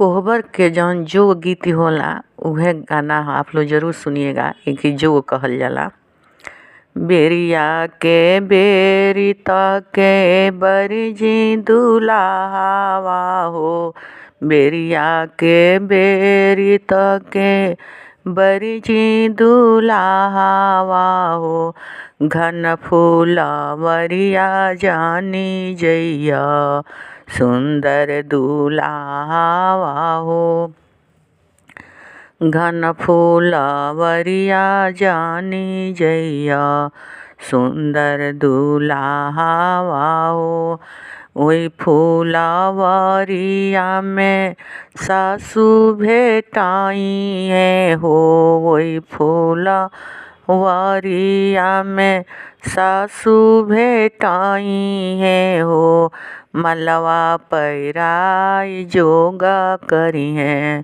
कोहबर के जौन जो गीत होला उहे गाना आप लोग जरूर सुनिएगा। एक जो कहल जाला। बेरिया के बेरी तके बरजी दुलावा हो, बेरिया के बेरी तके बरजी दुलावा हो, घन फूलवरिया जानी जइया सुंदर दुलावा हो, घन फूलवरिया जानी जइया सुंदर दुलावा हो। ओई फूलवरिया में सासू भेटाई है हो, ओई फूलवरिया में सासू भेटाई है हो, मलवा पैराई जोगा करी है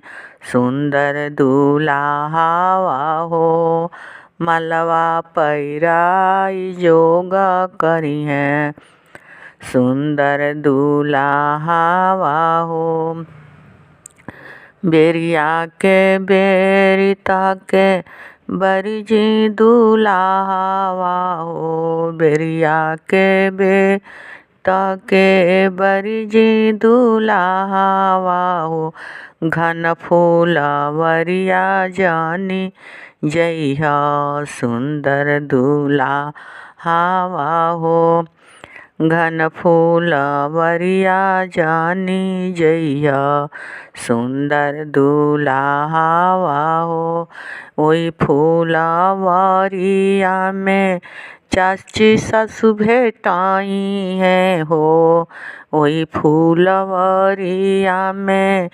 सुंदर दुलावा हो, मलवा पैराई जोगा करी है सुंदर दुलावा हो। बेरिया के बेरी ताके बरजी दुलावा हो, बेरिया के बेरी ताके बरजी दुलावा हो, घन फूलवरिया जानी जइया सुंदर दुलावा हो, घन फूलवरिया जानी जइया सुंदर दुलावा हो। ओई फूलवरिया में चाची सासू भेटाई है हो, ओई फूलवरिया में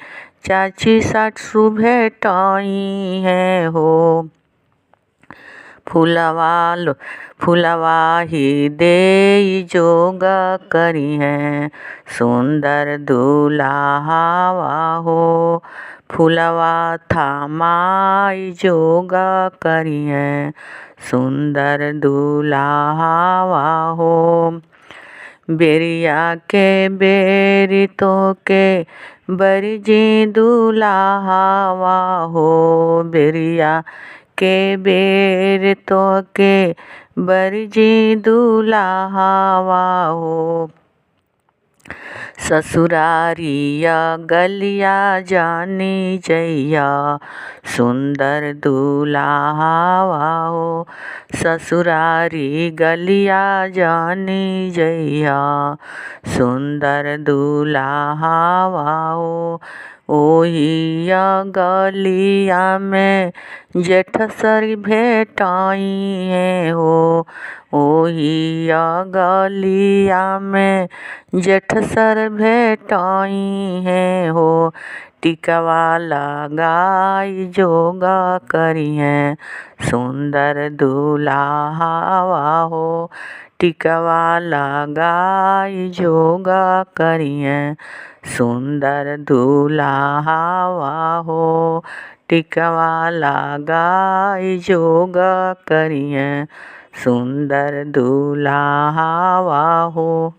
चाची सासू भेटाई है हो, फूलवा ही देई जोगा करी है सुंदर दुलावा हो, फूलवा थामाई जोगा करी है सुंदर दुलावा हो। बेरिया के बेरी तोके बरजी दुलावा हो, बेरिया के बेर तोके बरजी दुलावा हो, ससुरारिया गलिया जानी जइया सुंदर दुलावा हो, ससुरारी गलिया जानी जइया सुंदर दुलावा हो। ओही गलिया में जेठ सरी भेटाई है हो, ओही गलिया में जेठ सर भेटाई है हो, टिकवा लगाई जोगा करी है सुंदर दुलावा हो, टिकवा लगाई जोगा करी है सुंदर दुलावा हो, टिकवा लगाई जोगा करी है सुंदर दुलावा हो।